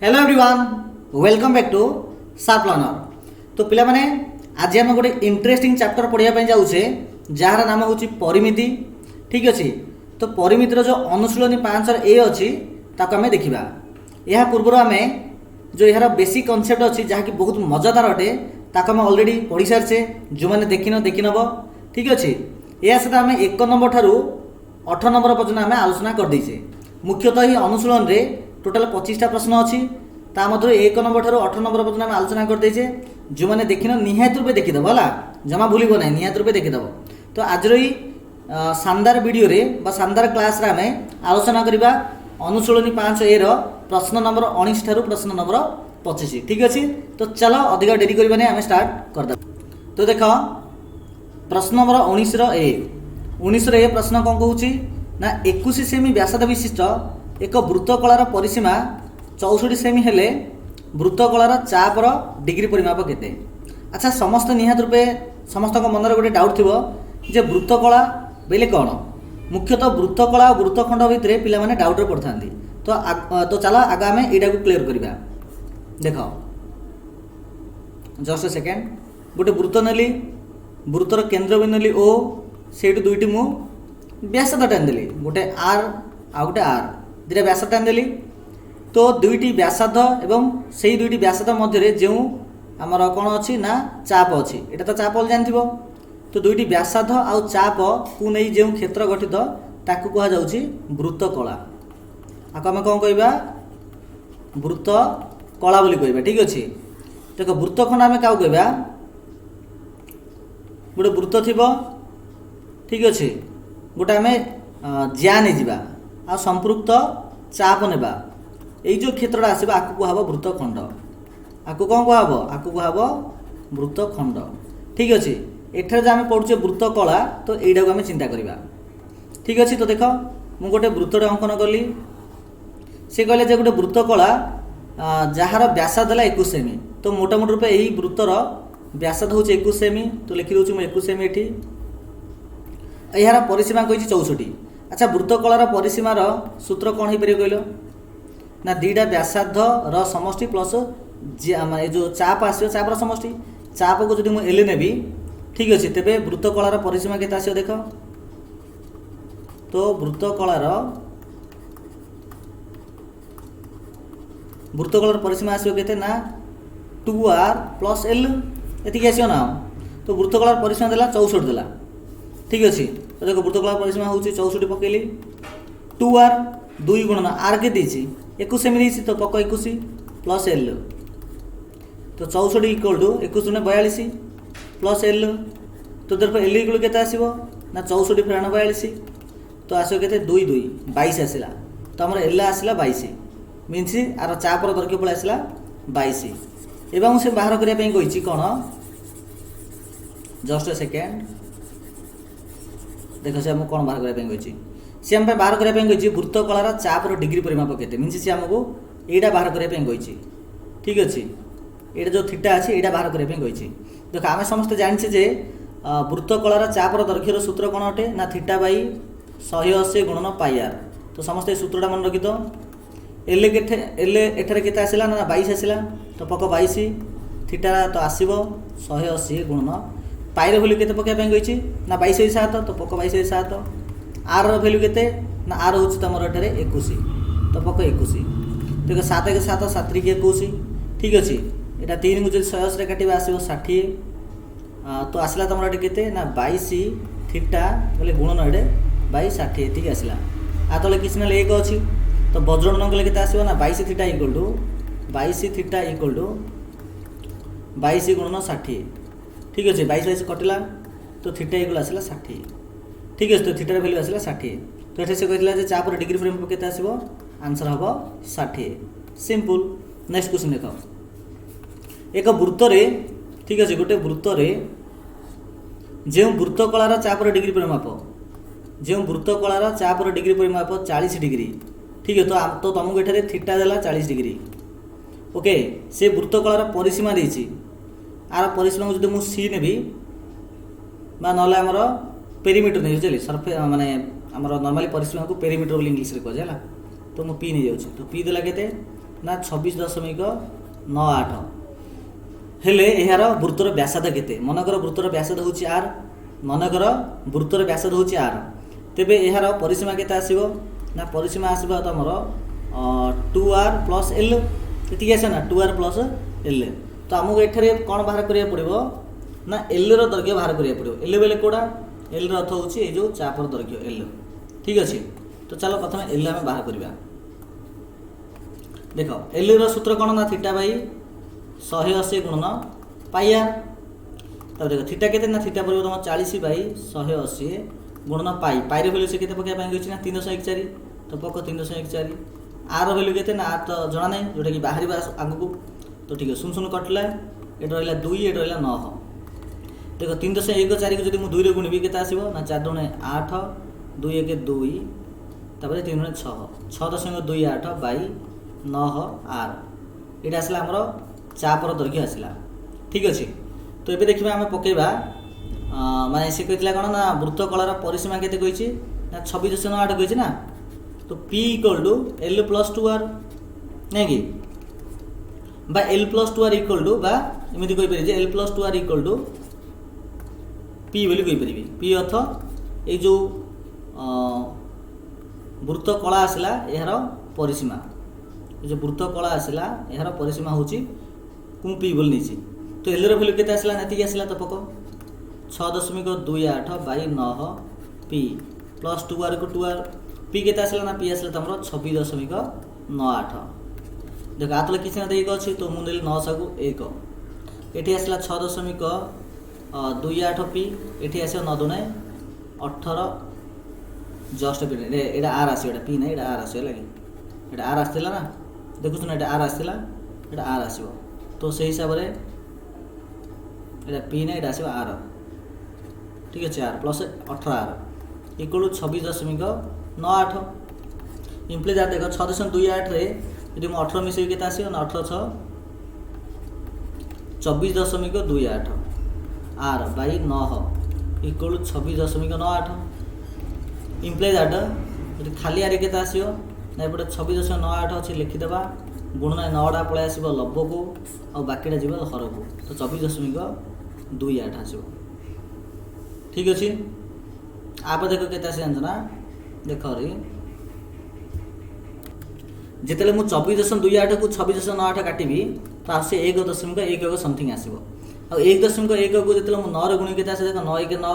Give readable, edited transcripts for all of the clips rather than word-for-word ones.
Hello everyone, welcome back to साफ learner. तो पिला माने आज हम गोटे इंटरेस्टिंग चैप्टर पढ़िया पे जाऊे जार नाम हूँ परिमिति। ठीक अच्छे, तो परिमितिर जो अनुशीलनी 5 ए अच्छी ताको आम देखा। यह पूर्व आम जो यार बेसिक कनसेप्ट अच्छी जहाँकि बहुत मजादार अटे ताको आम अलरेडी पढ़ी सारी। जो मैंने देखी नब ठीक अच्छे। या सहित आम 1 नंबर ठारू 8 नंबर पर्यटन आम आलोचना करदेचे। मुख्यतः ही अनुशीलन रे टोटाल 25टा प्रश्न अच्छी ता मध्य 1 नंबर ठारू 8 नंबर पर्यटन आम आलोचना करदेचे। जो मैंने देखिन निहात रूपे देखीदेव है, जमा भूल ना, निहात रूपे देखीदेव। तो आज शानदार वीडियो रे बा शानदार क्लास रे आम आलोचना करवा अनुशीलनी 5 ए प्रश्न नंबर 19 ठारू प्रश्न नंबर 25। ठीक अच्छे, तो चलो अधिक डेरी करवानी आम स्टार्ट करदे। तो देख प्रश्न नंबर 19 ए प्रश्न कौन कहूँ ना 21 सेमी व्यासार्ध विशिष्ट एक वृत्तकलार परिसीमा 64 सेमी हेले वृत्तकलार चापर डिग्री परिमाप केते। अच्छा, समस्त निहात रूपे समस्त मन गोटे डाउट थी जे वृत्तकला बोले कौन। मुख्यतः वृत्तकला और वृत्तखंड भितर पिला माने डाउट पड़ता। तो चलो आगे आम यहाँ को क्लियर करवा। देख जस्ट ए सेकेंड, गोटे वृत्त नेली, वृत्तर केन्द्र भी नेली ओ, से दुईटी मु व्यासार्ध टाणीदेली, गोटे आर आ गोटे आर, दुटा व्यासार्ध टाणीदेली। तो दुईटी व्यासार्ध एवं से दुईटी व्यासार्ध मध्य जो आमर कौन अच्छी ना चाप अच्छी, यहाँ तो चाप जानी। तो दुईटी व्यासार्ध आउ चाप को नहीं जो क्षेत्र गठित ताकू कह जाउछि वृत्तकला। आको आम कौन कहवा वृत्तकला बोली कहवा। ठीक अच्छे, देख वृत्तखंड आम क्या कहवा गोटे वृत्त थी। ठीक अच्छे, गोटे आम ज्या नहीं जा आ संपृक्त चाप नेबा ये जो क्षेत्रटा आसो आपको कह वृत्तखंड। आपको कौन कह आपको कह वृत्तखंड। ठीक अच्छे, एठार जो आम पढ़ुचे वृत्तकला तो यहीटा को आम चिंता करवा। ठीक अच्छे, तो देख मु गोटे वृत्तटे अंकन कली। से कहले जे गोटे वृत्तकला जार व्यासार्ध है 21 सेमी। तो मोटामोटी रूपे यही वृत्तर व्यासार्ध हूँ 21 सेमी। तो लिखि दूसरी मुझे 21 सेमी एठी। यार परिसीमा कही 64। अच्छा, वृत्तकलार परिसीमार सूत्र कौन हो पार कहल ना दुईटा व्यासार्ध समष्टि प्लस जो चाप आसो चापर समष्टि। चाप को जो मुझे एल नेबी ठीक अच्छे, तेरे वृत्तकलार परिसीमा केते आसो देख। तो वृत्तकलार परिसीमा आसो केते ना 2r प्लस एल एति आसो ना। तो वृत्तकलार परिसीमा देला 64 देला। ठीक अच्छे, तो देखो वृत्तकलार परिसीमा हूँ 64 पकेली 2r 2 गुणन आर के देछि 21 सेमी देछि। तो पक 21 प्लस एल। तो 64 इक्वल टू 21 गुणे 42 प्लस एल। तो देखो एल इक्वल के आसो ना 64 फेराण 42। तो आसो के 2 2 22 आसला। तो आम एल आसला 22 मीन्स आर चापर दर्घ्य पड़े आसला 22। एवं से बाहर करने कही कौन जस्ट ए सेकेंड। देख से आमको कौन बाहर करने कही सी आम बाहर करने कही वृत्तकलार चापर डिग्री परिमाप केते मीन्स सी आमको यहाँ बाहर करने कही। ठीक अच्छे, ये जो थीटा अच्छी यहाँ बाहर करने कही। देख आम समस्त जाने वृत्तकलार चापर दर्घ्यर सूत्र कौन अटे ना थीटा बाई 180 गुणन पाई आर। तो समस्त सूत्रटा मन रखी। तो एल एठारे केते आसला ना 22 आसला। तो पक 22 थीटा तो आसब 180 गुणन पाई भैल्यू केते पकाइबा कही ना 22/7। तो पक 22/7। आर भैल्यू केते ना आर हूँ तुम एठारे 21। तो पक 21। देख 7 के 7 7 3 21। ठीक अच्छे, यहाँ 3 को जो 180 काटा आसो 60। तो आसला तुम ये ना 22 थीटा बोले गुणन ये 22 60 ये आसला। आ तले किसी ना 1 अच्छी। तो वज्रगुणन कले केते आसो ना 22 theta equal to 22 theta equal to 22 गुणन 60। ठीक अच्छे, 22 कटिला तो थीटा इक्वल आसला 60। ठीक अच्छे, तो थीटार भैल्यू आसला 60। तो ये से कहला चापर डिग्री फ्रेम केते आसो आंसर हम 60। सिंपल। नेक्स्ट क्वेश्चन देख, एक वृत्तरे ठीक अच्छे गोटे वृत्तरे जो वृत्तकलार चापर डिग्री परिमाप जो वृत्तकलार चापर डिग्री परिमाप 40 डिग्री। ठीक है, तो तुमको ये थीटा देला 40 डिग्री। ओके, से वृत्तकलार परिसीमा देछि। आर परिसीमा को जो मुझे सी नेबी ना आमर पेरीमीटर नहीं बुझे सरफे माने आमर नॉर्मली परिसीमा को पेरीमीटर बोली इंग्लिश रे कह जाला। तो मु पी नहीं जाउछि। तो पी देला केते ना 26.98 हेले यार वृत्तर व्यासार्ध केते मनकर वृत्तर व्यासार्ध होची आर मनकर वृत्तर व्यासार्ध होची आर तेबे यार परिसीमा केते आसीबो ना परिसीमा आसीबो तमरो 2r प्लस l एति आसे ना 2r प्लस l तो हमको एठारे कोन बाहर करिया पड़िबो ना l रो दैर्घ्य बाहर करिया पड़िबो l बेले कोडा l रो अर्थ होची ए जो चापर दैर्घ्य l ठीक अछि तो चलो प्रथम l हम बाहर करिबा देखो l रो सूत्र कोन ना थीटा बाई 180 गुणन पाई आर तब देखो थीटा केते ना थीटा पड़िबो तम 40 बाई 180 गुणन पाई पाई रे वैल्यू से केते पके पाई गछि ना 314 तो पको 314 आर रो वैल्यू केते ना आर तो जणा नै जोटा कि बाहरी आगु तो ठीक है शून्य शून्य कटला ये रहा 2 ये रहा 9 देखो 3.14 को जब मुझे 2 गुणबी के ना 4 दुणे 8 2 1 2 तापर 3 दुणे 6 6.28 बाई 9 आर ये आसला आमर चापर दैर्घ्य आसला ठीक अच्छे तो ये देखा आम पकेबा माने से कहला कौन ना वृत्त कलार परिसीमा केते कही ना 26.98 कही ना तो P = L + 2R नहीं कि बा L + 2R = बा एमती कहि परिजे L + 2R = P बोली कहि परिबी P अर्थ ए जो वृत्त कला आसला यार परिसीमा जो वृत्त कला आसला यार परिसीमा होची कु P बोली निची तो L रो वैल्यू केते आसला नेति आसला तो पको 6.28 बाई 9 P प्लस 2R को 2R P केते आसला ना P आसला तमरो 26.98 देखो आतले किसी ना देख अच्छी तो मुझे 9 सागु 1 ये आसला 6.28 P ये आस 9 दुणे 18 just P Etah are us P ना ये आर आस लगे ये आर आसला ना देखुन ना आर आसला ये आर आसो तो से हिसाब से ये P ना ये आस आर ठीक अच्छे R plus 18R equal 26.98 implies R देख 6.28 रे यदि मैं 18 मिसे के आस 18 24.28 R by 9 equal 26.98 implies R यदि खाली आर के आस ना एपटे 26.98 अच्छी लिखिदेवा गुणन 9टा पलि आस लब को आ बाकीटा जीव हर को तो 24.28 आसो ठीक अच्छे आप देख के जान ना देख रे जिते मुझे 24.28 को 26.98 काटिबी तो आसे 1.11 समथिंग आसो आ 1.11 को जो 9 रे गुणी के देख 9 1 9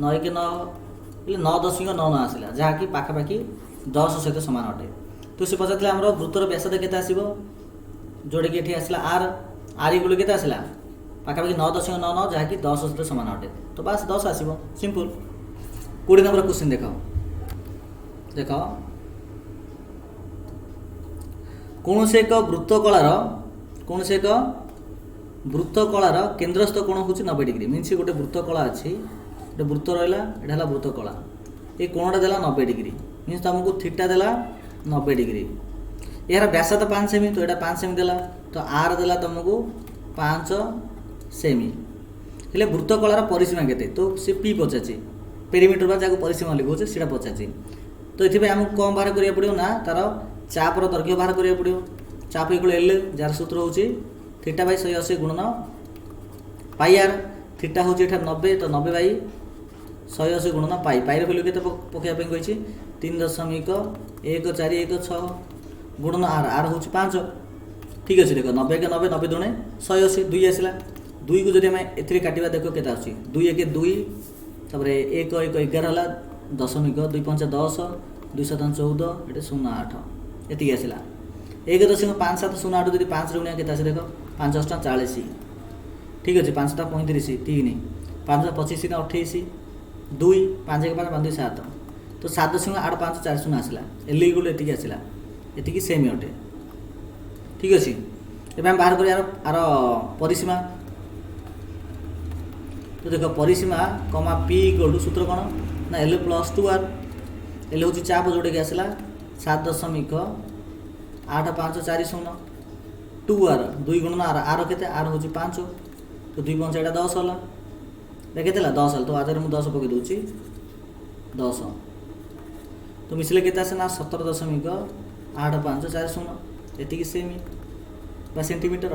9 1 9 9.99 आसला जहाँकि पाखापाखि 10 सहित सामान अटे तो से पचार आम वृत्तर व्यासार्ध केते आसो जोड़ा कि ये आसला आर आर इक्वल केते आसला पाखापाखि 9.99 जहाँकि 10 सहित सामान अटे तो बास 10 आसो सिंपल 20 नंबर क्वेश्चन देख देख कौन से एक वृत्त कलार केन्द्रस्थ कोण हूँ 90 डिग्री मीनस गोटे वृत्त कला अच्छी गोटे वृत्त रहा है वृत्त कला ये कोणटा देला 90 डिग्री मीनस तुमको थीटा देला 90 डिग्री यार व्यासार्ध 5 सेमी तो यहाँ 5 सेमी देला तो आर देला तुमको 5 सेमी हेले वृत्त कलार परिसीमा केते तो से P पचार पेरीमीटर बा जहाँ परिसीमा लिखा से पचार तो ये आमको कौन बाहर करा पड़ो ना तार चापर दैर्घ्य बाहर करा पड़ो चाप इक्वल L जार सूत्र हूँ थीटा बाई 180 गुणन पाई आर थीटा हूँ 90 तो 90 बाई 180 गुणन पाई पाई वैल्यू के पकाइबा कही 3.1416 गुणन आर आर हूँ 5 ठीक अच्छे देख 90 के 90 90 दुणे 180 2 आसला 2 को जब आम ए काटा देख के 2 1 2 तापर 1 1 11 है 10.2 5 10 2 7 14 ये 08 ये आसला 1.5708 जब 5 गुणिया के देख 5 8 40 ठीक अच्छे 5 35 3 5 25 28 2 5 1 5 5 2 7 तो 7.8540 आसला एल इक्वल ये आसला ये सेमी अटे ठीक अच्छे ये बाहर कर आर परिसीमा तो देख परिसीमा कमा P इक्वल सूत्र कौन ना L + 2R एल हूँ चाप जोड़े कि आसला 7.8540 2R 2 गुणन आर आर के आर हूँ 5 तो 2 5 एटा 10 है देखे 10 है तो आधार मुझे 10 पकई दूसरी 10 तो मिसले के ना 17.8540 एतिकी सेमी बा सेंटीमीटर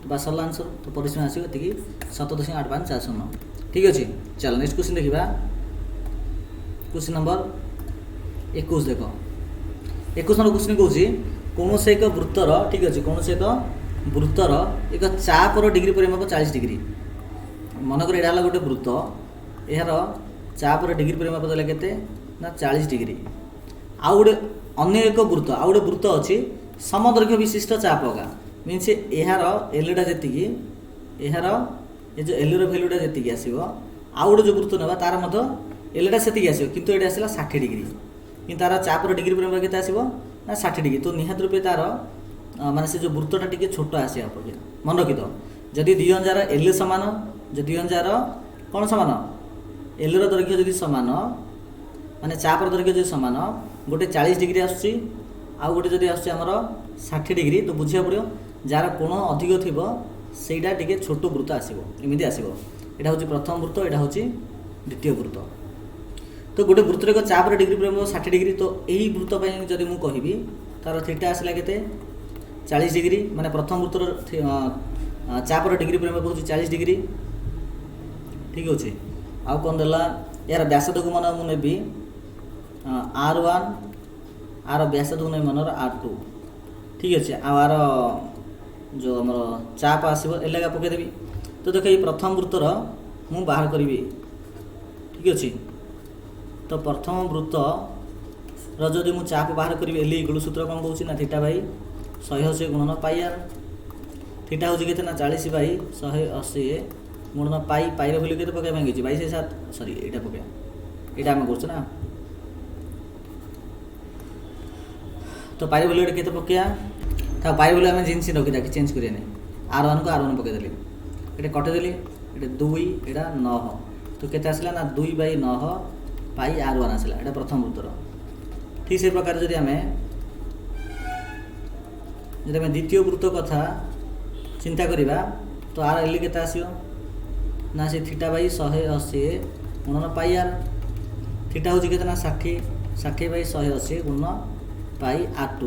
बा सरला आंसर तो परिसीमा आसो एतिकी 7.8540 ठीक अच्छे। चलो नेक्स्ट क्वेश्चन देखा क्वेश्चन नंबर 21 देख 21 नंबर क्वेश्चन कौन कौन से एक वृत्तर ठीक अच्छे कौन से एक वृत्तर एक चापर डिग्री परिमाप 40 डिग्री मनकर यहाँ गोटे वृत्त यार चापर डिग्री परिमाप देला केते ना 40 डिग्री आउ गोटे अन्य एक वृत्त आउ गोटे वृत्त अच्छी समदैर्घ्य विशिष्ट चाप का मीनस यार एलटा जी यार ये जो एलर भैल्यूटा जी आसो आउ गोटे जो वृत्त ना तार एलटा से आसो कि ये आसला 60 डिग्री कि तार चापर डिग्री परिमाप के आसो ना 60 डिग्री तो निहात रूपे तार माने से जो वृत्तटा टी छोट आसे मन रखी तो जदि 2000 एल सामान जो 2000 कौन सामान एलर दैर्घ्य जदि सामान माने चापर दैर्घ्य जो सामान गोटे 40 डिग्री आसुची आउ गोटे जदि आसुची हमर 60 डिग्री तो बुझिया पड़ियो जार कोण अधिक थिबो सेटा टिके छोट वृत्त आसीबो एमिति आसीबो एटा होची प्रथम वृत्त एटा होची द्वितीय वृत्त तो गोटे वृत्तर एक चापर डिग्री पर 60 डिग्री तो यही वृत्त पई जदि मु कहिबी तार थीटा आसला केते 40 डिग्री माने प्रथम वृत्तर चापर डिग्री पर होची 40 डिग्री ठीक अच्छे। आउ कौन देला यार व्यासद को मन मु नेबी R1 आर व्यासद को नै मनर R2 ठीक अच्छे। आर जो हमर चाप आसीबो एलागा पके देबी तो देख प्रथम वृत्तर मु बाहर करी ठीक अच्छे। तो प्रथम वृत्त रजदी मु चाप बाहर करी एल इक्वल सूत्र कौन कहूँ ना थीटा बाई 180 गुणन पाई आर थीटा हूँ के ना 40 बाई 180 गुणन पाई पाई भैल्यू के पकड़ भांगी 22/7 सरी यहाँ पकड़ यहाँ आम कर तो पाई भैल्यू के पकड़ा था पाई भैल्यू आम जिनस रखी चेंज करें R1 को R1 पकईदेली ये कटेदेली ये 2 यहाँ 9 तो के आसला ना 2/9 पाई R1 आसला यहाँ प्रथम वृत्तर ठीक से प्रकार जदि आम द्वितीय वृत्त कथा चिंता करिबा तो आर एल के आसो ना से थीटा बाई 180 गुणन पाई आर थीटा हूँ के ना 60/180 गुणन पाई R2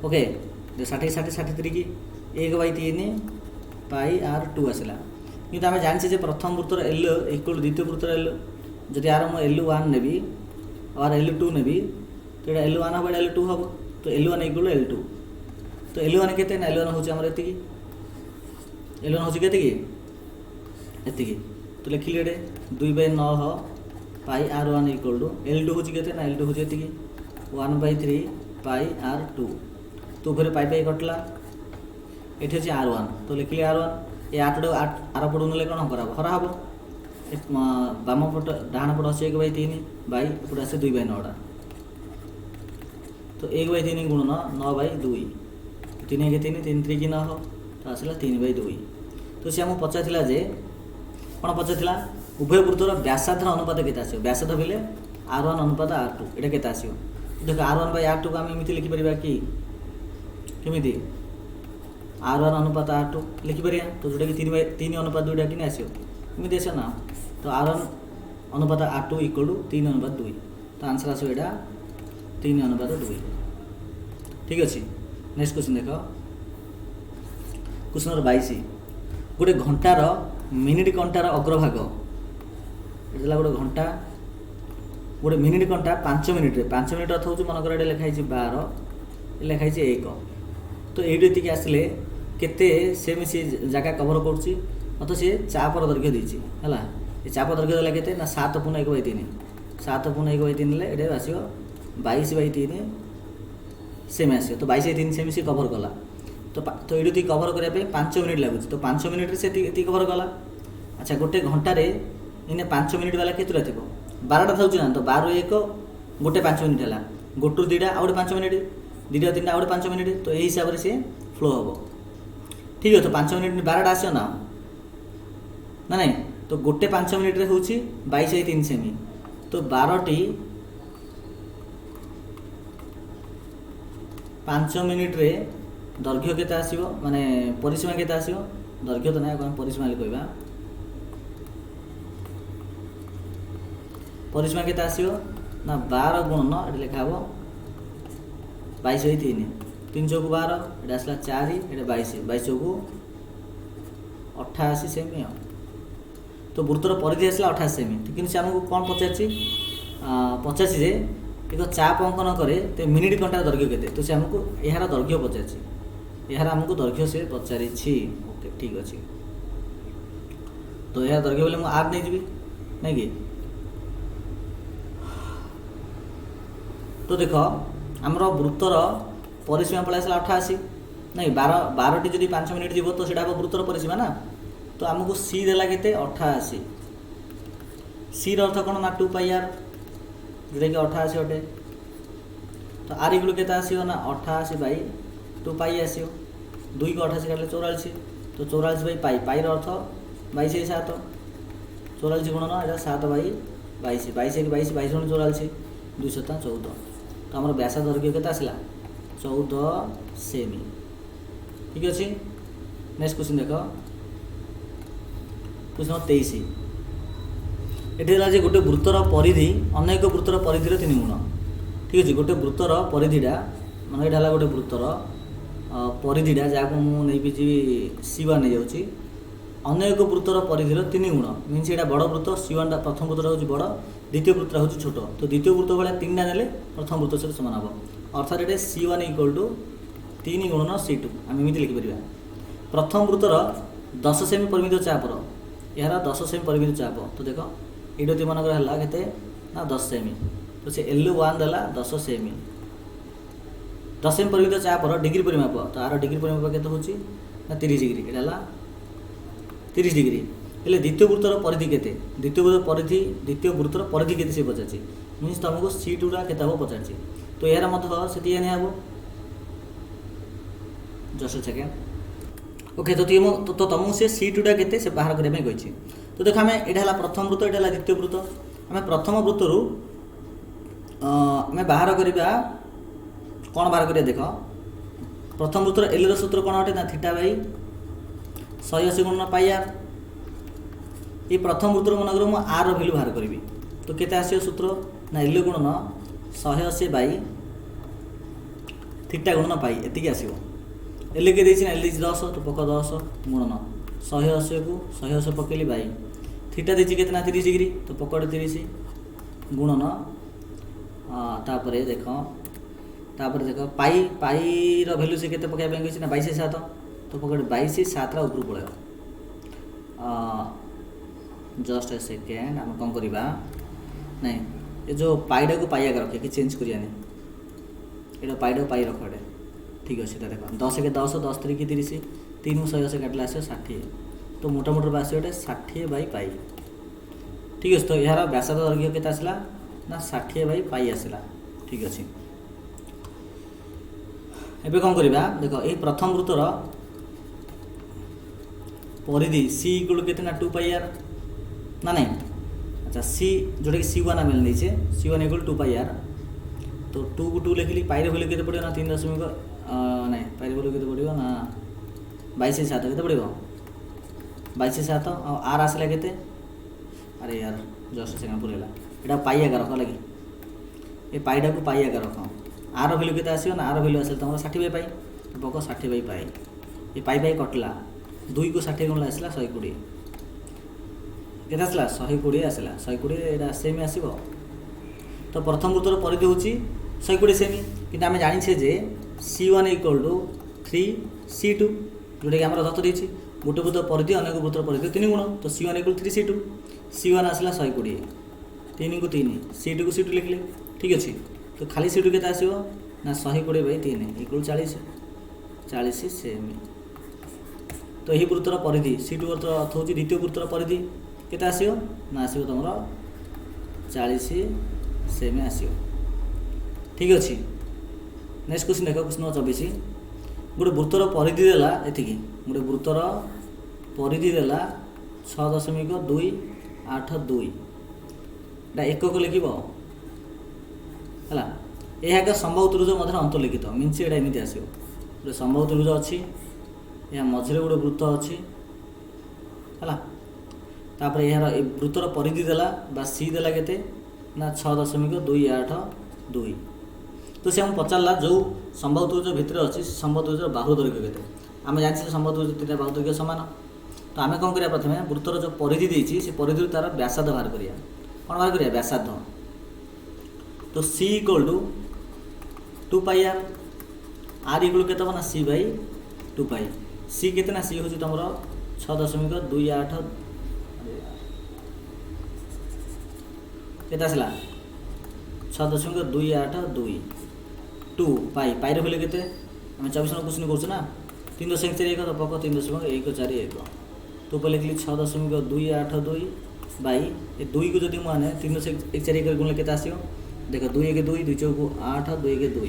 ओके 60 की 1/3 पाई R2 आसला कि आम जानी प्रथम वृत्तर एल इक्वल द्वितीय वृत्तर एल जदि आर मु L1 नेबी और L2 नेबी तो ये L1 हम L2 हम तो L1 इक्वल L2 तो L1 के L1 हूँ आम एति L1 हूँ के तो लिखिले ये 2/9 पाई R1 इक्वल टू L2 हूँ के L2 हूँ 1/3 पाई R2 तो फिर पाई कटला ये हूँ R1 तो लिखिले R1 ये आर पड़ ना कौन हरा हम बाम पट डाण पट अच्छे 1/3 बै एपटे आसे 2/9 तो 1/3 गुणन 9/2 3 के 3 3 3 की 9 तो आसला 3/2 तो सी आमको पचार जे कौन पचार उभय वृत्तर व्यासार्ध अनुपात के व्यासार्ध बोले R1 अनुपात R2 ये के आसो देख R1/R2 को आम एमती लिखिपर कि केमी R1 अनुपात R2 लिखिपर तो जोटा कि 3 अनुपात 2 कि आसो एमती आस ना तो R1 अनुपात R2 इक्वल टू 3/2 तो आंसर आसो यहाँ 3/2 ठीक अच्छे। नेक्स्ट क्वेश्चन देख क्वेश्चन नंबर 22 गोटे घंटार मिनिट घंटार अग्रभाग ये गोटे घंटा गोटे मिनिट घंटा 5 मिनिट 5 मिनिट अर्थ हूँ मनकर ये लिखाई 12 लिखाई 1 तो ये आसिले केते सेम सी जगह कभर करुच्ची अत सी चापर दैर्घ्य देती है ये चाप दैर्घ्य देला के 7/1/3 7/1/3 ये आसो 22/3 सेम आसो तो 22/3 सेम सी कभर कला तो ये कभर करने 5 मिनिट लगुच तो 5 मिनिट से कभर कला। अच्छा गोटे घंटे इन्हें 5 मिनिट वाला केतुरा थी 12टा था ना तो 12 1 गोटे 5 मिनिट है गोटू 2टा आउ 5 मिनिट 2 3टा आउ 5 मिनिट तो यही हिसाब से फ्लो हम ठीक है। तो 5 मिनिट 12टा आस ना नहीं तो गोटे 5 मिनिट रे हूँ 22/3 सेमी तो 12टी 5 मिनिट रे दैर्घ्य केते आसीबो माने परिसीमा केते आसीबो दैर्घ्य तो ना कौन परिसीमा कहवा परिसीमा केते आसीबो ना 12 गुणन ये लिखा हम 22/3 3 चौक 12 एटा आसला 4 एटा 22 22 चौक 88 सेमी तो वृत्तर परिधि आसला 88 सेमी कि से आमको कौन पचार पचार जे एक चाप अंकन करे तो मिनिट घंटार दैर्घ्य केते तो से आमको यार दैर्घ्य पचार यार आमको दैर्घ्य से पचारि ओके ठीक अच्छे तो यार दैर्घ्य बोले मुझे आर नहीं जी नहीं कि तो देख आमर वृत्तर परिसीमा पलि आसला 88 नहीं 12 टी 5 मिनिट जीव तो सीटा वृत्तर परिसीमा ना तो आमको सी देला केते 88 सी अर्थ कौन ना 2 पाई आर जोटा कि 88 अटे तो आर इक्वल के आसो ना 88 बाई 2 पाई आसो 2 को 88 काटे 44 तो 44 बाई पाई पाई अर्थ 22 7 44 गुणन यहाँ 7 बाई 22 22 22 22 गुण 44 214 तो आम व्यास दैर्घ्य के आसला 14 सेमी ठीक अच्छे नेक्स्ट क्वेश्चन देख क्वेश्चन नंबर 23 ये गोटे वृत्तर परिधि अनेक वृत्तर परिधि 3 गुण ठीक अच्छे गोटे वृत्तर परिधिटा मैं यहाँ गोटे वृत्तर परिधिटा जहाँ मुझे जी C1 नहीं जाऊँगी अनेक वृत्तर परिधि 3 गुण मीनस यहाँ बड़ वृत्त C1 प्रथम वृत्तर हूँ बड़ द्वितीय वृत्त हूँ छोट तो द्वितीय वृत्त भाया 3टा ने प्रथम वृत्त सहित सामान हम अर्थात ये C1 इक्वल टू 3 गुणन C2 आम एमती लिखिपर प्रथम वृत्तर 10 सेमी परिमित चापर यार 10 सेमी परिमित चाप तो देख ये मनकर है के ना 10 सेमी तो से L1 देला 10 सेमी 10 सेमी परिमित चापर डिग्री परिमाप तो आर डिग्री परिमाप के हूँ ना 30 डिग्री ये 30 डिग्री हेल्ले द्वितीय वृत्तर परिधि केते द्वितीय वृत्तर परिधि केते से पचार मीनस तुमको C2टा केते हम पचार तो यार मत से निहब जस्ट सेकेंड ओके तो तुमको से C2टा केते से बाहर करने कही तो देख आम यहाँ प्रथम वृत्त यहाँ द्वितीय वृत्त आम प्रथम वृत्तर आम बाहर करवा कौन बाहर करिया देख प्रथम वृत्तर एल सूत्र कौन अटे ना थीटा बाई 180 गुणन पाई आर ये प्रथम वृत्तर मनकर मुझे आर भैल्यू बाहर करी तो केते आसो सूत्र ना एल गुणन 180 बाई थीटा गुणन पाई एति आसो एल के ना एल 10 तो पक 10 गुणन 180 को 180 पकेली बाई थीटा देती के 30 डिग्री तो पकड़ 30 गुणन तापर देख पाई पाई भैल्यू से केते पकाइबा कही ना 22 7 तो पकड़ 22 7 ऊपर पड़े जस्ट ए सेकेंड आम कौन करवा नहीं ये जो पाईटा को पाइया रखे कि चेंज करिया ये पाईटा को पाई रख ठीक अच्छे देख 10 के 10 10 3 30 3 को 180 काटला आस 60 तो मोटामोटी आस 60 बाई पाई ठीक अच्छे तो यार व्यास दैर्घ्य के आसला ना 60 बाई पाई आसला ठीक अच्छे एबे कौन करवा देख ये प्रथम वृत्तर परिधि C इक्वल के ना 2 पाई आर ना नहीं अच्छा C जोटा कि C1 आम नहीं C1 इक्वल 2 पाई आर तो 2 को 2 लिखिली पाई भैल्यू के पड़ो ना 3 दशमिक नहीं पाई भैल्यू के पड़ो ना 22 7 के पड़ो 22 7 आर आसला के अरे यार जस्ट सेकेंड पूरा यहाँ पाई आगे रख लगे ये पाईटा को पाई आगे रख आर भैल्यू के आसो ना आर भैल्यू आस तुम 60 बाई पाई पक 60 बाई पाई ये पाई पाई कटला 2 को 60 गुण आसला 120 के आसला 120 आसला 120 यहाँ सेमी आसो तो प्रथम वृत्तर परिधि हूँ 120 सेमी कि आम जाचे जे C1 इक्वल टू 3 C2 जोटा कि आम दत्त देती गोटे वृत्त परिधि अनेक वृत्तर परिधि 3 गुण तो C1 इक्वल 3 C2 C1 आसला 120 3 को 3 C2 को C2 लिखले ठीक अच्छे तो खाली C2 के आसो ना 120 बाई 3 इक्वल 40 सेमी तो यही वृत्तर परिधि C2 वृत्तर अर्थ हूँ द्वितीय वृत्तर परिधि के आसो ना आसो तुम 40 सेमी आसो ठीक अच्छे नेक्स्ट क्वेश्चन देख क्वेश्चन नंबर 24 गोटे वृत्तर परिधि देला एति गोटे वृत्तर परिधि देला 6.282 एकक लिख है एक संभव त्रिभुज मध्य अंतर्लिखित मीनस ये एमती आसो गोटे संभव त्रिभुज अच्छी यह मझे गोटे वृत्त अच्छी है यार वृत्तर परिधि देला बा सी देला केते ना 6.282 तो से हमको पचारा जो संभव त्रिभुज भितर अच्छी संभव त्रिभुज बाहु दैर्घ्य केते आम जानते संभव त्रिभुज तीन बाहु दैर्घ्य सामान तो आम कौन करिया प्रथमे वृत्तर जो परिधि देछि से परिधि तार व्यासार्ध बाहर करिया कौन बाहर करिया व्यासार्ध तो c equal to 2 pi r equal केते बना c बाई 2 पाई c केते ना c होची तमरो 6.28 केते आसला 6.282 2 पाई पाई रे भले केते हम 24 नंबर क्वेश्चन करछु ना 3.1 तो पक 3.141 तो पहले लिखली 6.282 बाई ए 2 को जदि माने 3.141 गुणले केते आसियो देखो 2 1 2 2 चौको 8 2 1 2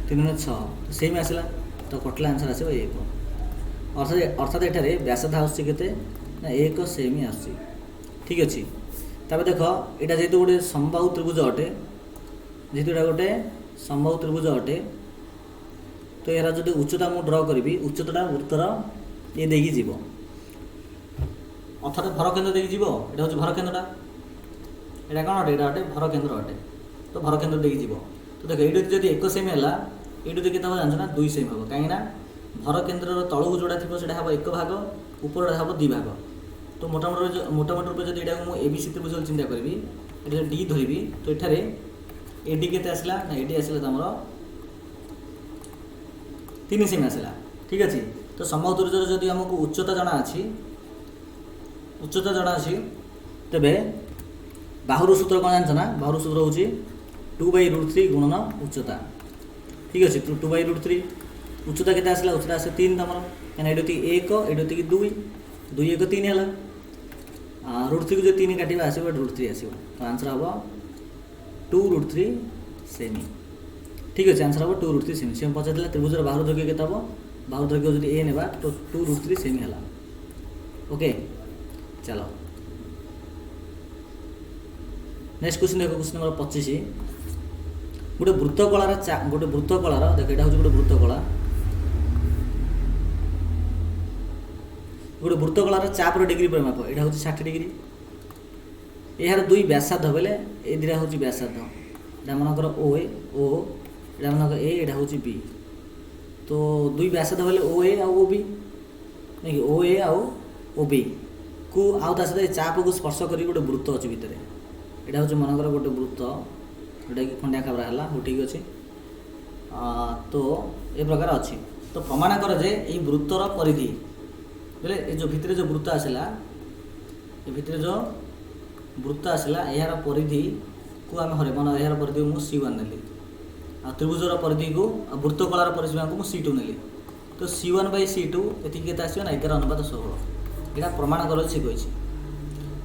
3 6 तो सेम आसला तो कटला आंसर आसियो 1 अर्थात एठारे व्यासार्ध आसछि केते ना 1 सेम ही आसछि ठीक अछि तबे देखो एटा जेतु गोटे समबाहु त्रिभुज अटे जेतु एटा गोटे समबाहु त्रिभुज अटे तो यार जदि उच्चता मु ड्र करी उच्चता वृत्तर ये देखी जीव अर्थात भर केन्द्र देखी जीव एटा हूँ भर केन्द्रटा एटा कौन अटे एटा अटे भर केन्द्र अटे तो भर केन्द्र देखी जीव तो देख ये जब 1 सेम है ये केत जानछ ना 2 सेम हम कहीं भर केन्द्र तलू जोड़ा थी से हम 1 भाग ऊपर हम 2 भाग तो मोटामोटी रूप जब यहाँ मुझे एबीसी त्रिभुज चिंता करी ये डी धरबी तो ये एडी के आसला ना एडी आसला तुम 3 सेम आसला ठीक अच्छे तो समबाहु त्रिभुज जदि आमको उच्चता जना अच्छी तेबे बाहुर सूत्र कौन जानछ ना बाहुर सूत्र हूँ 2/√3 गुणन उच्चता ठीक अच्छे 2/√3 उच्चता के आसला उच्चता आसे 3 तुम कहीं ये 1 ये 2 2 1 3 है √3 को जो 3 काटा आसो √3 आसो तो आंसर हम 2√3 सेमी ठीक अच्छे आंसर हम 2√3 सेमी से पचार त्रिभुजर बाहुर दैर्घ्य केते हम बाहु दैर्घ्य जब ए नेबा तो 2√3 सेमी है ओके चलो नेक्स्ट क्वेश्चन देखो क्वेश्चन नंबर 25 गोटे वृत्तकलार गोटे वृत्तकलार देख यहाँ हूँ गोटे वृत्तकलार चापर डिग्री परिमाप यहाँ हूँ 60 डिग्री यार 2 व्यासार्ध बेले ए दुटा हूँ व्यासार्ध यहाँ मनकर ओ यहाँ मनकर ए यहाँ हूँ बी तो 2 व्यासार्ध बेले ओ ए आउ बी नहीं ओ ए आउ ओ बी को आउ ता सहित चाप को स्पर्श कर गोटे वृत्त अच्छे भितर यहाँ हूँ मनकर गोटे वृत्त जोटा कि खंडिया खाबरा है वो ठीक अच्छे तो ये प्रकार अच्छी तो प्रमाण कर जे ये वृत्तर परिधि बोले ये जो भितर जो वृत्त आसला ये भितर जो वृत्त आसला यार परिधि को आम हरे मन यार परिधि को C1 नेली आ त्रिभुजर परिधि को वृत्तकलार परिसीमा को C2 नेली तो C1/C2 ये आसो ना 11:16 यहाँ प्रमाण कर सी कही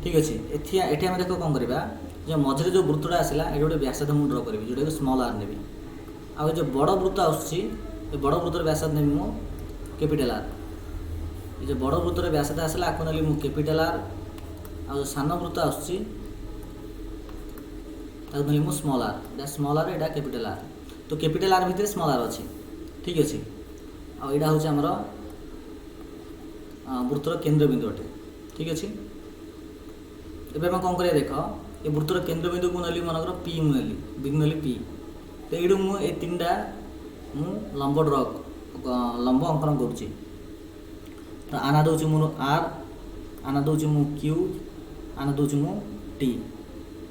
ठीक अच्छे ये आम देख कौन करवा जो मझे जो वृत्तटा आसला ये गोटे व्यासार्ध मुझे ड्र करी जोटा स्मॉल आर नेबी आ जो बड़ वृत्त आसूँ बड़ वृत्तर व्यासार्ध नेबी मु कैपिटल आर ये जो बड़ वृत्तर व्यासार्ध आसला आपको नेली मु कैपिटल आर आ सान वृत्त आसूँ नेली मु small are Etah capital R तो कैपिटल आर भितर स्मॉल आर अच्छे ठीक अच्छे आईटा हूँ आमर वृत्तर केन्द्र बिंदु अटे ठीक अच्छे एवं आम कौन कर देख ये वृत्तर केन्द्र बिंदु को नेली मनकर पी नेली बिंदु नेली पी तो ये मुझे 3टा मु लंब ड्र लंब अंकन करुच्ची तो आना दूसरी मोर आर आना दूसरी मु क्यू आना दूसरी मु टी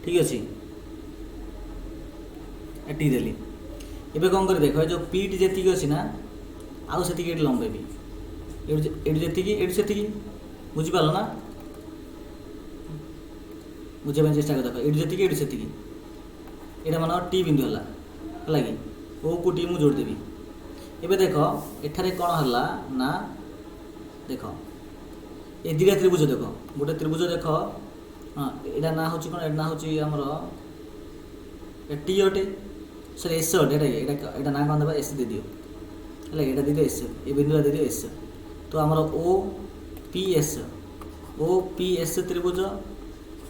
ठीक अच्छे टी देली एवं कौन कर देख जो पी टी जी अच्छी ना आउ से लंबेबी ये जी बुझीपार ना बुझे चेष्टा कर देख ये जी ये मान टी बिंदु है कि ओ को टी मुझे जोड़देवी एवं देख एठारे कौन है ना देख ये दिटा त्रिभुज देख गोटे त्रिभुज देख हाँ यहाँ ना हूँ कौन ना हूँ आमर टी अटे सर एस अटे यहाँ ना कौन देवा एस दे दियो है यहाँ दे दियो एस ये बिंदुटा दे दियो एस तो आमर ओ पी एस त्रिभुज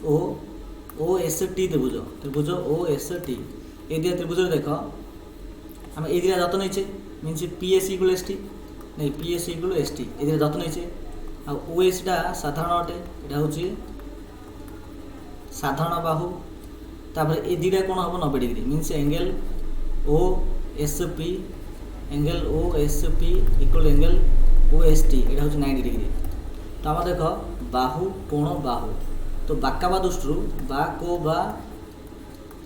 ओ एस टी त्रिभुज ओ एस टी ये दिया त्रिभुज देख आम ये दिटा दत्त नहीं minus P S equal S T नहीं P S equal S T ये दिटा दत्त नहीं ओ एसटा साधारण अटे यहाँ हूँ साधारण बाहु तापर ये दुटा कौन हम 90 degree minus angle O S P angle O S P equal angle O S T यहाँ हूँ 90 डिग्री। तो आम देख बाहु कोण बाहु तो बाकाबा दृष्टि बाको बा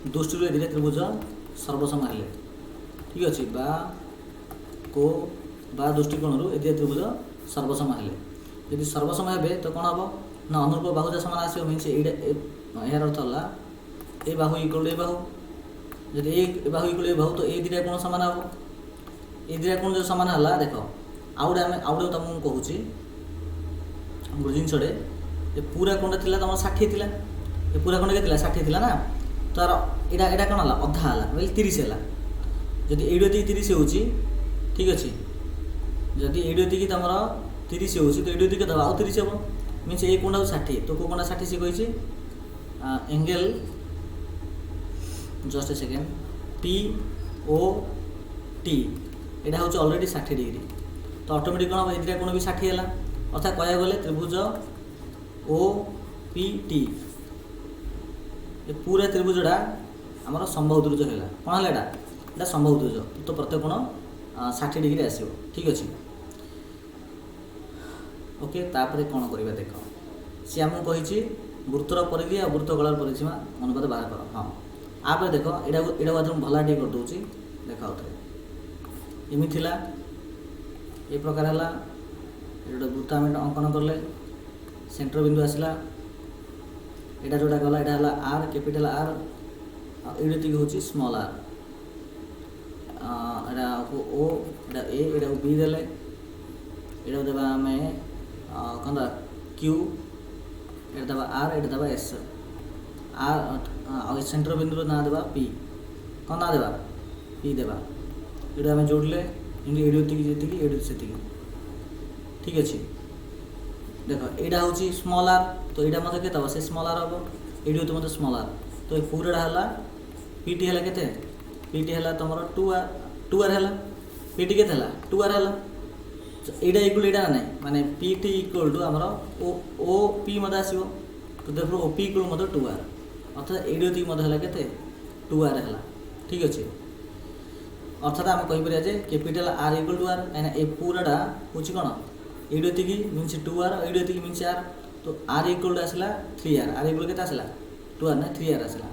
दृष्टि ए त्रिभुज सर्वसम हेले ठीक अच्छे बा को बा दृष्टिकोण ए त्रिभुज सर्वसम हेले यदि सर्वसम हे तो कौन हम ना अनुरूप बाहुजा सामान आसो मीनस यार अर्थ है ए बाहु इक्वल ए बाहु जब ए बाहु इक्वल ए बाहु तो ए दुटा कोण सामान हम ए दुटा कोण जो सामान है देख आउटे आम तुमको कहूँ गोटे जिनसटे ये पूरा कोण थी तुम 60 थी ये पूरा कोण के 60 थी ना तार यहाँ कौन है अधा है बोले 30 है जदि एडी 30 हो ठीक अच्छे जदि एडी तुम 30 हो तो एडी के दबा 30 हम मीनस ये कोण 60 तो को कोण 60 सी कही angle just a second P O T यहाँ हूँ अलरेडी 60 डिग्री तो ऑटोमेटिक कौन हम ये कोण भी 60 है अर्थात कह गले त्रिभुज ओ पी टी ये पूरा त्रिभुजटा आमर संभव त्रिभुज है कौन है यहाँ संभव त्रिभुज तो प्रत्येक कोण 60 डिग्री आसो ठीक अच्छे ओके तापर कौन करवा देख सी आमको कही वृत्तर परिधि और वृत्त कलार परिसीमा अनुपात बाहर कर हाँ आप देख यहाँ भला टे करदे देख एमती ये प्रकार है गोटे वृत्त आम अंकन कले सेंटर बिंदु आसला यहाँ जोटा गला यहाँ आर कैपिटल आर ये हूँ स्मॉल आर यहाँ ओ यहाँ ए यहाँ बी देले यहाँ देवा आम कौन क्यू ये दबा आर ये दबा एस आर सेंटर बिंदु ना देवा पी कौन ना देवा पी देवा ये आम जोड़ले एडी जी से ठीक अच्छे देख यहाँ हूँ स्मॉल आर तो यहाँ मतलब के से स्मॉल आर हम ये हूँ मतलब स्मॉल आर तो ये पूरा है पीटी है के पीटी है तुम 2R है पीटी के 2R है यहाँ इक्वल यहाँ ना माने पीटी इक्वल टू आमर ओ पी मत आसो तो देखो ओ पी इक्वल मत 2R अर्थात ये के 2R है ठीक अच्छे अर्थात आम कहीपर capital R equal two R कहीं ए पूराटा हूँ कौन AD minus 2R AD minus R तो आर इक्वल टू आसला 3R आर इक्वल के आसला 2R ना 3R आसला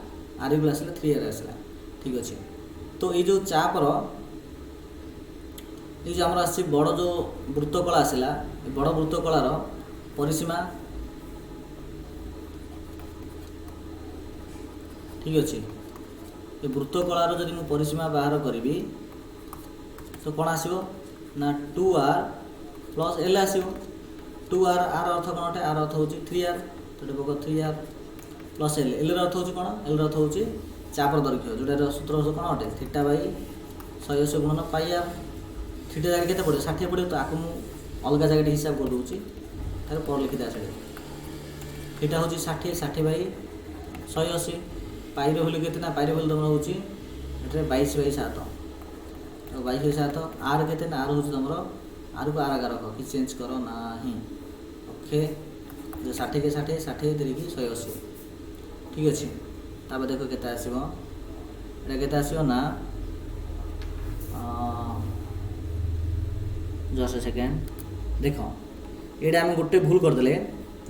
आर इक्वल आसला 3R आसला ठीक अच्छे तो ये जो चापर ये जो आमर आस बड़ जो वृत्तकला आसला बड़ वृत्तकलार परिसीमा ठीक अच्छे ये वृत्तकलार जब मुझे परिसीमा बाहर करी तो कौन आसो ना 2R प्लस एल आसो 2R आर अर्थ कौन अटे आर अर्थ हूँ 3R तो पक 3R प्लस एल अर्थ हूँ कौन एल अर्थ हूँ चापर दैर्घ्य जोटार सूत्र कौन अटे थीटा बाई 180 गुणन पाई आर थीटा जगह के पड़े 60 पड़े तो आपको अलग जगह हिसाब कर दूसरी तार पर लिखी था थीटा हूँ 60 बाई 180 पाइर भैल्यू के पाइर भैल्यू तुम हूँ ये 22/7 तो 22/7 आर के आर हूँ तुम आर को आर आगे रख कि चेंज कर ना ओके 60 के 60 60 3 180 ठीक अच्छे तापर देख के आसो ये के आसो ना जस्ट सेकेंड देख ये आम गोटे भूल करदे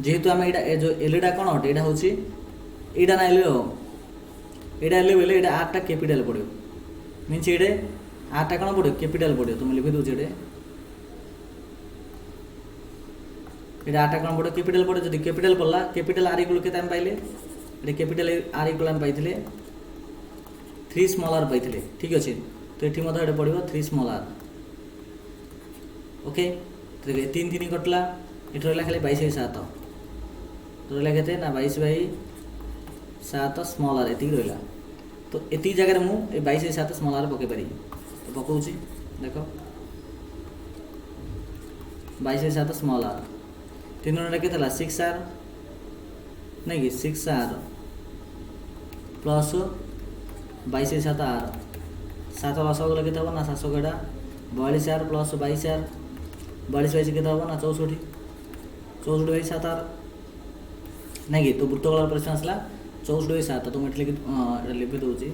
जेहेतु आम यहाँ जो एलटा कौन अटे यहाँ हूँ यहाँ ना एल यहाँ एल बोले यहाँ आरटा कैपिटल पड़ो मीनस ये आरटा कौन पड़ो कैपिटल पड़ो तुम लिखी दूसरे ये आरटा कौन पड़ो कैपिटल पड़ो जब कैपिटल पड़ा कैपिटल आर इक्वल के पाइले ये कैपिटल आर इक्वल आम पाई 3 स्मॉल आर पाई ठीक अच्छे तो ये पड़ो 3 स्मॉल आर ओके तो 3 कटला ये रहा खाली 22/7 तो रहा के ना 22/7 स्मॉल आर ये रहा तो ये जगह मुझे 22/7 स्मॉल आर पकई पारि तो पकाऊँ देख 22/7 स्मॉल आर 3 के 6R नहीं कि 6R प्लस 22/7 आर 7 10 गला के ना 700 गड़ा 42R प्लस 22R 42 के ना 64 64/7 आर नहीं कि तो वृत्तकलार परिसीमा आसला 64/7 तो मुझे लिखी दूसरी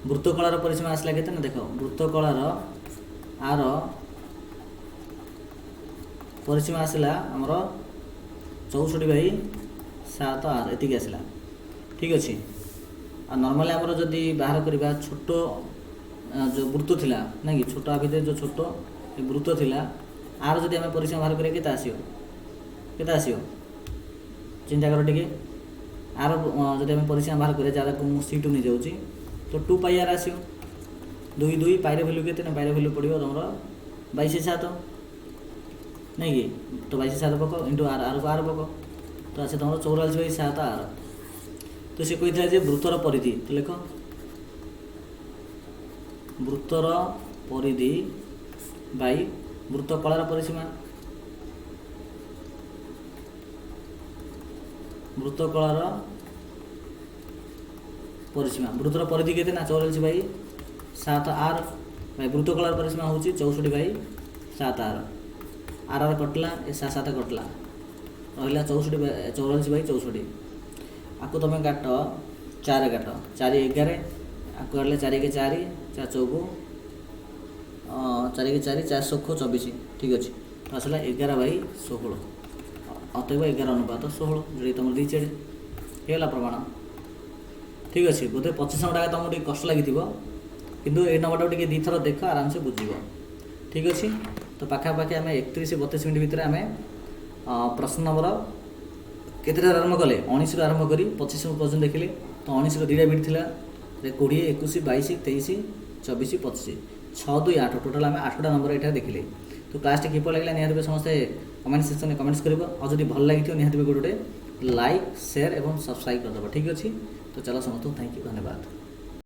वृत्तकलार परिसीमा आसला केते ना देख वृत्तकलार आर परिसीमा आसला आमर 64/7 एतिक आसला ठीक अच्छे। नॉर्मली आमर जदि बाहर करवा छोट जो वृत्त थिला ना कि छोट भितर जो छोट वृत्त थिला आर जदि आम परिसीमा बाहर करिया केते आसियो चिंता कर टिके आर जदि आम परिसीमा बाहर करिया जार को मु C2 नहीं जाउची तो 2 पाई आर आसियो 2 2 पाई वैल्यू केते ना पाई वैल्यू पड़ियो तुमर 22/7 नहीं कि तो 22/7 पक इंटू आर आर को आर पक तो आसे तुम 44/7 आर। तो सी कही वृत्तर परिधि तो लिख वृत्तर परिधि बाई वृत्तकलार परिसीमा वृत्तकलार परिसीमा वृत्तर परिधि केते ना 44/7 आर बाई वृत्तकलार परिसीमा होची 64/7 आर आर आर कटला ए 7 कटला रहा 44/64 आपको तुम काट 4 काट 4 11 आपको काटले 4 के 4 4 चौको 4 के 4 4 सख 24 ठीक अच्छे। तो आसला 11/16 अतएव 11:16 जो तुम दी चेड़े होगा प्रमाण ठीक अच्छे। बोधे 25 नंबर तुमको टे कष्ट लगी किंतु ये नंबर टे दी थर देख आराम से बुझ ठीक अच्छे। तो पाखापाखि आम 31-32 मिनट भितर आम प्रश्न नंबर केतटा आरंभ कले 19 आरंभ करी 25 पर्यटन देखिले। तो 19 दुईटा बिट थिला 20 21 22 23 24 25 6 2 8 टोटाल आम 8टा नंबर ये देखिले। तो क्लास किपर लगे निहत समस्त कमेंट सेक्शन में कमेंट्स कर और जब भल लगी निहत गोटे लाइक शेयर और सब्सक्राइब करदेव ठीक अच्छे। तो चलो समस्त थैंक यू धन्यवाद।